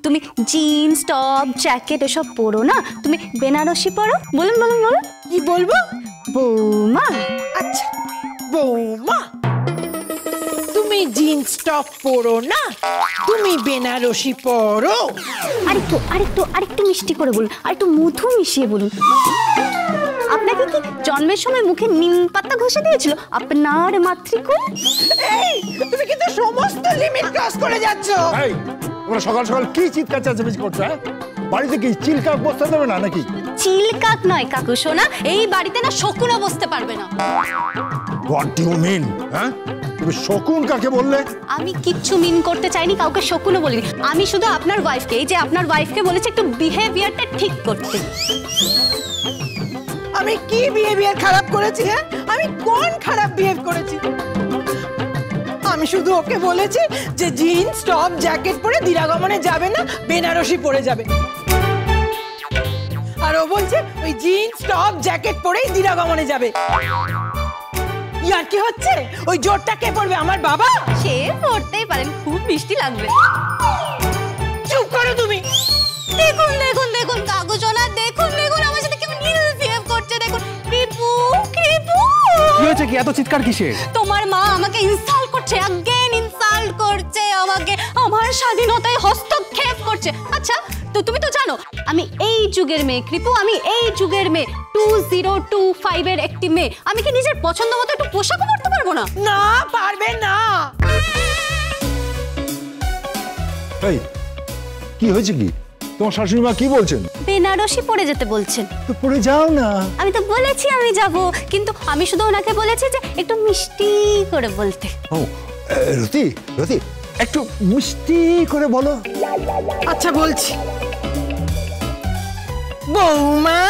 তুমি jeans top jacket এসব পরো না, তুমি বেনারসি পরো। বলুন বলুন বলুন। কি বলবো? বৌমা। আচ্ছা বৌমা, তুমি জিন্স টপ পরো না, তুমি বেনারসি পরো। আরেকটু আরেকটু আরেকটু মিষ্টি করে বলুন, আরেকটু মধু মিশিয়ে বলুন। আপনাকে কি জন্মের সময় মুখে নিম পাতা ঘষে দিয়েছিল আপনার মাতৃকুল? এই তুমি কিন্তু সমস্ত লিমিট ক্রস করে যাচ্ছ। এই তোমরা সকাল সকাল কি চিৎকার চেঁচামেচি করছো? হ্যাঁ, বাড়িতে কি চিলকাক বসতে দেবে না নাকি? চিলকাক নয় কাকু সোনা, এই বাড়িতে না শকুনও বসতে পারবে না। What do you mean? হ্যাঁ, তুমি শকুন কাকে বললে? আমি কিচ্ছু মিন করতে চাইনি, কাউকে শকুনও বলিনি। আমি শুধু আপনার ওয়াইফকে, এই যে আপনার ওয়াইফকে বলেছি একটু বিহেভিয়ারটা ঠিক করতে। আমি কি বিহেভিয়ার খারাপ করেছি? হ্যাঁ, আমি কোন খারাপ বিহেভ করেছি? আমি শুধু ওকে বলেছি যে জিন্স টপ জ্যাকেট পরে দিরাগমনে যাবে না, বেনারসি পরে যাবে। আর ও বলছে ওই জিন্স টপ জ্যাকেট পরেই দিরাগমনে যাবে। ইয়ার কি হচ্ছে? ওই জোরটা কে পড়বে? আমার বাবা? সে পড়তেই পারেন, খুব মিষ্টি লাগবে। চুপ করো তুমি। দেখুন দেখুন দেখুন কাকু সোনা, দেখুন দেখুন আমার সাথে কেমন বিহেভ করছে। দেখুন কৃপু কৃপু। কি হয়েছে? কি এত চিৎকার কিসের? তোমার মা আমাকে ইনসাল্ট করছে, अगेन ইনসাল্ট করছে আমাকে, আমার স্বাধীনতায় হস্তক্ষেপ করছে। আচ্ছা তো তুমি তো জানো আমি এই যুগের মেয়ে কৃপু, আমি এই যুগের মেয়ে, 2025 এর একটি মেয়ে। আমি কি নিজের পছন্দ মতো একটু পোশাক পরতে পারবো না? না, পারবে না। এই কি হয়েছে? কি তোমার শাশুড়ি মা কি বলছেন? বেনারসি পরে যেতে বলছেন। তো পরে যাও না। আমি তো বলেছি আমি যাব, কিন্তু আমি শুধু ওনাকে বলেছি যে একটু মিষ্টি করে বলতে। ও রতি, রতি একটু মিষ্টি করে বলো। আচ্ছা বলছি। বৌমা,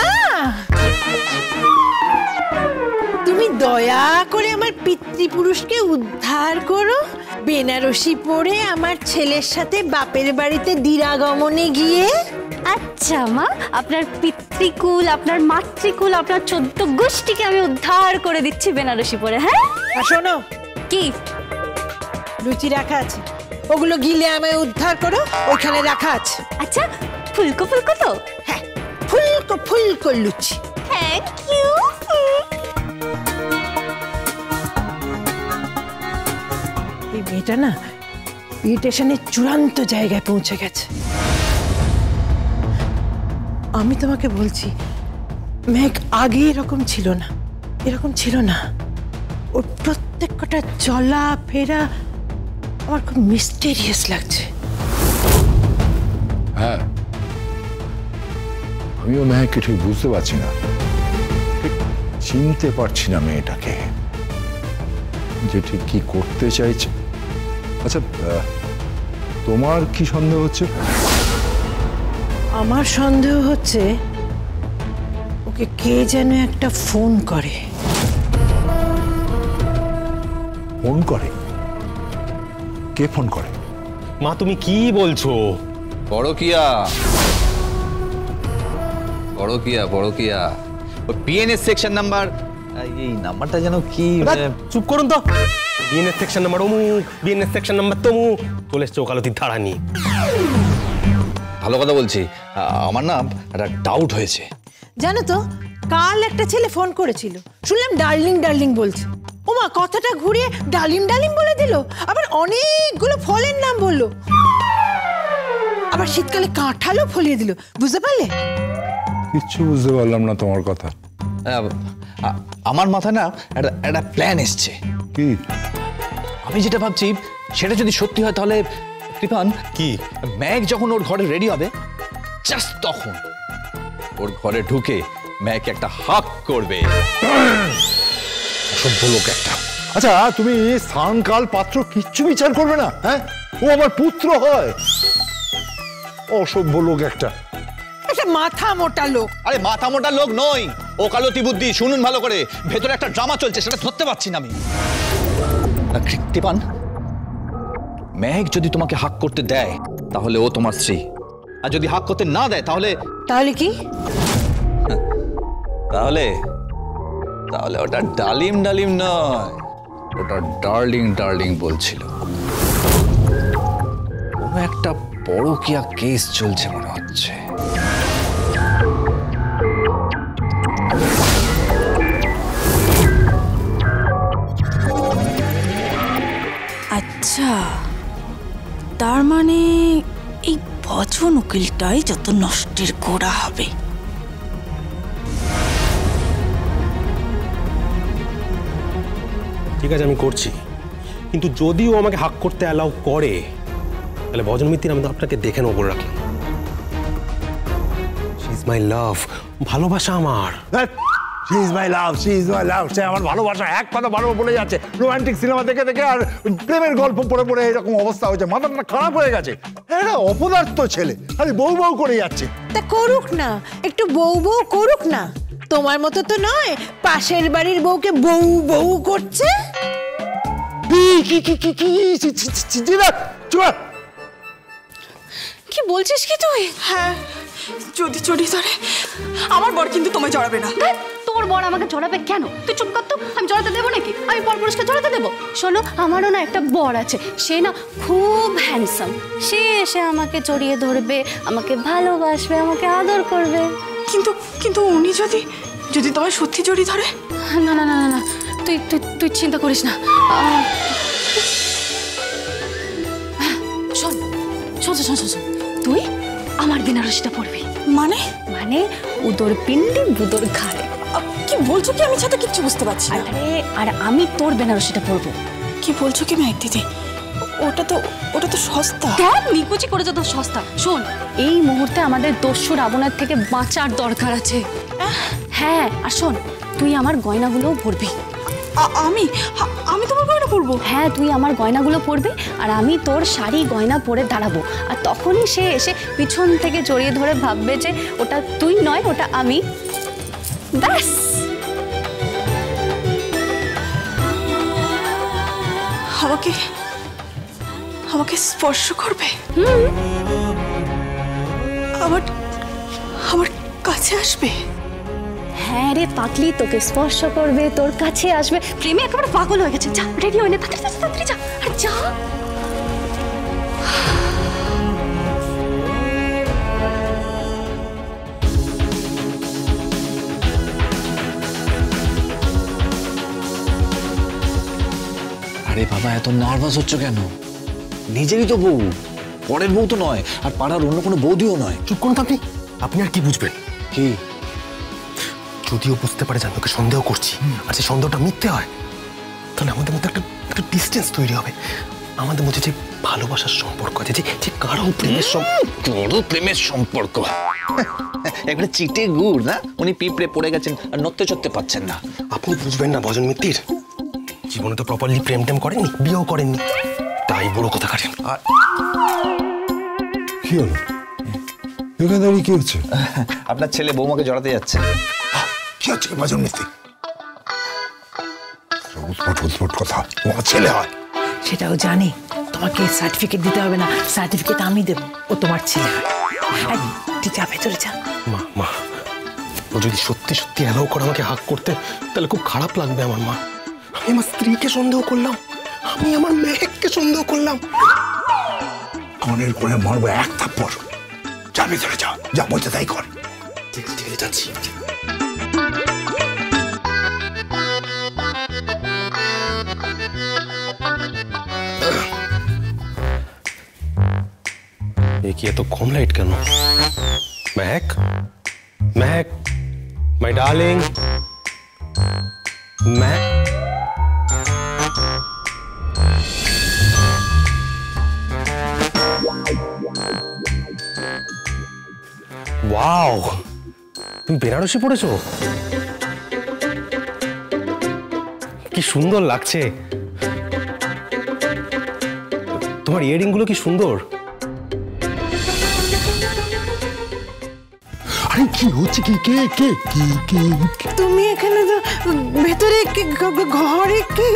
তুমি দয়া করে আমার পিতৃপুরুষকে উদ্ধার করো। বেনারসি পরে আমার ছেলের সাথে বাপের বাড়িতে দিরাগমনে গিয়ে। আচ্ছা মা, আপনার পিতৃকুল, আপনার মাতৃকুল, আপনার 14 গোষ্ঠীকে আমি উদ্ধার করে দিচ্ছি বেনারসি পরে। হ্যাঁ, আর শোনো, কি লুচি রাখা আছে, ওগুলো গিলে আমায় উদ্ধার করো। ওইখানে রাখা আছে। আচ্ছা ফুলকো ফুলকো তো? হ্যাঁ, ফুলকো ফুলকো লুচি। Thank you. এই মেয়েটা না ইরিটেশনের চূড়ান্ত জায়গায় পৌঁছে গেছে। আমি তোমাকে বলছি, মেঘ আগে এরকম ছিল না, এরকম ছিল না। ওর প্রত্যেক কটা চলা ফেরা আমার খুব মিস্টেরিয়াস লাগছে। হ্যাঁ, আমিও মেয়েকে ঠিক বুঝতে পারছি না, ঠিক চিনতে পারছি না মেয়েটাকে, যে ঠিক কি করতে চাইছে। আচ্ছা তোমার কি সন্দেহ হচ্ছে? আমার সন্দেহ হচ্ছে ওকে কে যেন একটা ফোন করে। ফোন করে? কে ফোন করে? মা তুমি কি বলছো? পরকিয়া, পরকিয়া, পরকিয়া। ওই পিএনএস সেকশন নাম্বার, এই নাম্বারটা যেন কি? চুপ করুন তো। বিএনএস সেকশন নাম্বার অমুক, বিএনএস সেকশন নাম্বার তমুক, চলে এসছে ওকালতির ধারা নিয়ে। ভালো কথা বলছি, আমার না একটা ডাউট হয়েছে। জানো তো, কাল একটা ছেলে ফোন করেছিল, শুনলাম ডার্লিং ডার্লিং বলছে। ওমা, কথাটা ঘুরিয়ে ডালিম ডালিম বলে দিল, আবার অনেকগুলো ফলের নাম বললো, আবার শীতকালে কাঁঠালও ফলিয়ে দিল। বুঝতে পারলে? কিচ্ছু বুঝতে পারলাম না তোমার কথা। আমার মাথায় না একটা প্ল্যান এসছে। কি? আমি যেটা ভাবছি সেটা যদি সত্যি হয় তাহলে কৃপান, কি ম্যাগ যখন ওর ঘরে রেডি হবে, জাস্ট তখন ওর ঘরে ঢুকে ম্যাগ একটা হাক করবে। অসভ্য লোক একটা। আচ্ছা তুমি স্থান কাল পাত্র কিচ্ছু বিচার করবে না? হ্যাঁ, ও আমার পুত্র হয়। অসভ্য লোক একটা। একটা মাথা মোটা লোক। আরে মাথা মোটা লোক নই, ওকালতি বুদ্ধি। শুনুন ভালো করে, ভেতরে একটা ড্রামা চলছে, সেটা ধরতে পারছি না আমি। কৃপান, মেঘ যদি তোমাকে হাক করতে দেয় তাহলে ও তোমার স্ত্রী, আর যদি হাক করতে না দেয় তাহলে? তাহলে কি? তাহলে তাহলে ওটা ডালিম ডালিম নয়, ওটা ডার্লিং ডার্লিং বলছিল। কোনো একটা পরকীয়া কেস চলছে মনে হচ্ছে। আচ্ছা, তার মানে এই ভজন উকিলটাই যত নষ্টের গোড়া হবে। ঠিক আছে, আমি করছি, কিন্তু যদিও আমাকে হাক করতে অ্যালাউ করে তাহলে ভজন মিত্তির আমি তো আপনাকে দেখে নেবো বলে রাখলাম। শি ইজ মাই লাভ, ভালোবাসা আমার। She is my love, she is my love, সে আমার ভালোবাসা। এক কথা বারবার বলে যাচ্ছে, রোমান্টিক সিনেমা দেখে দেখে আর প্রেমের গল্প পড়ে পড়ে এরকম অবস্থা হয়েছে, মাথাটা খারাপ হয়ে গেছে। এটা অপদার্থ ছেলে, খালি বউ বউ করে যাচ্ছে। তা করুক না, একটু বউ বউ করুক না। তোমার মতো তো নয়, পাশের বাড়ির বউকে বউ বউ করছে। কি বলছিস কি তুই? হ্যাঁ, যদি চড়ি ধরে আমার বর কিন্তু তোমায় জড়াবে না। তোর বর আমাকে জড়াবে কেন? তুই চুপ কর তো, আমি জড়াতে দেবো নাকি? আমি পরপুরুষকে জড়াতে দেবো? শোনো, আমারও না একটা বর আছে, সে না খুব হ্যান্ডসাম। সে এসে আমাকে জড়িয়ে ধরবে, আমাকে ভালোবাসবে, আমাকে আদর করবে। কিন্তু কিন্তু উনি যদি যদি তোমায় সত্যি জড়ি ধরে? না না না না না, তুই তুই তুই চিন্তা করিস না। শোন শোন শোন শোন, তুই আমার বেনারসিটা পরবি। মানে? মানে উদর পিণ্ডি বুদর ঘাড়ে। কি বলছো কি? আমি সাথে কিচ্ছু বুঝতে পারছি না। আরে আর আমি তোর বেনারসিটা পরবো। কি বলছো কি মেঘ দিদি? ওটা তো সস্তা। দেখ নিকুচি করে যত সস্তা। শোন, এই মুহূর্তে আমাদের দস্যু রাবণের থেকে বাঁচার দরকার আছে। হ্যাঁ, আর শোন, তুই আমার গয়নাগুলোও পরবি। আমি তোমার গয়না পরবো? হ্যাঁ, তুই আমার গয়নাগুলো পরবি আর আমি তোর শাড়ি গয়না পরে দাঁড়াবো। আর তখনই সে এসে পিছন থেকে জড়িয়ে ধরে ভাববে যে ওটা তুই নয়, ওটা আমি। ব্যাস। আমাকে স্পর্শ করবে? আমার কাছে আসবে? হ্যাঁ রে পাগলি, তোকে স্পর্শ করবে, তোর কাছে আসবে। প্রেমে একেবারে পাগল হয়ে গেছে। যা রেডি হয়ে নে, তাড়াতাড়ি যা। আর যা। আরে বাবা, এত নার্ভাস হচ্ছ কেন? নিজেরই তো বউ, পরের বউ তো নয়, আর পাড়ার অন্য কোনো বৌদিও নয়। চুপ করুন তো আপনি। আপনি আর কি বুঝবেন? কি? যদিও বুঝতে পারে যে আমি ওকে সন্দেহ করছি, আর সেই সন্দেহটা মিথ্যে হয়, তাহলে আমাদের মধ্যে একটা ডিস্টেন্স তৈরি হবে। আমাদের মধ্যে যে ভালোবাসার সম্পর্ক আছে, যে গাঢ় প্রেমের সম্পর্ক। একবারে চিটে গুড় না? উনি পিঁপড়ে পড়ে গেছেন আর নড়তে চড়তে পাচ্ছেন না। আপনি বুঝবেন না ভজন মিত্তির, জীবনে তো প্রপারলি প্রেম টেম করেননি, বিয়েও করেননি, তাই বড় কথা কাটেন। আর কি হলো এখানে দাঁড়িয়ে? কি হচ্ছে? আপনার ছেলে বৌমাকে জড়াতে যাচ্ছে। কি হচ্ছে ভজন মিস্ত্রি? উৎপট কথা, তোমার ছেলে হয়। সেটাও জানি, তোমাকে সার্টিফিকেট দিতে হবে না, সার্টিফিকেট আমি দেবো, ও তোমার ছেলে হয়। তুই যা, ভেতরে যা। মা, ও যদি সত্যি সত্যি অ্যালাউ করে আমাকে হাক করতে, তাহলে খুব খারাপ লাগবে আমার। মা, আমি আমার স্ত্রীকে সন্দেহ করলাম, আমি আমার মেয়েকে সন্দেহ করলাম। কনের কোণে মারবো এক থাপ্পড়। যা ভেতরে যা, যা বলছে তাই কর। ঠিক আছে যাচ্ছি। কি এত কম লাইট কেন? মেহক, মাই ডার্লিং, ওয়াও, তুমি বেনারসি পড়েছো? কি সুন্দর লাগছে। তোমার ইয়ারিং গুলো কি সুন্দর। আরে কি হচ্ছে? কি কে কে কি কি? তুমি এখানে তো ভেতরে ঘরে কি?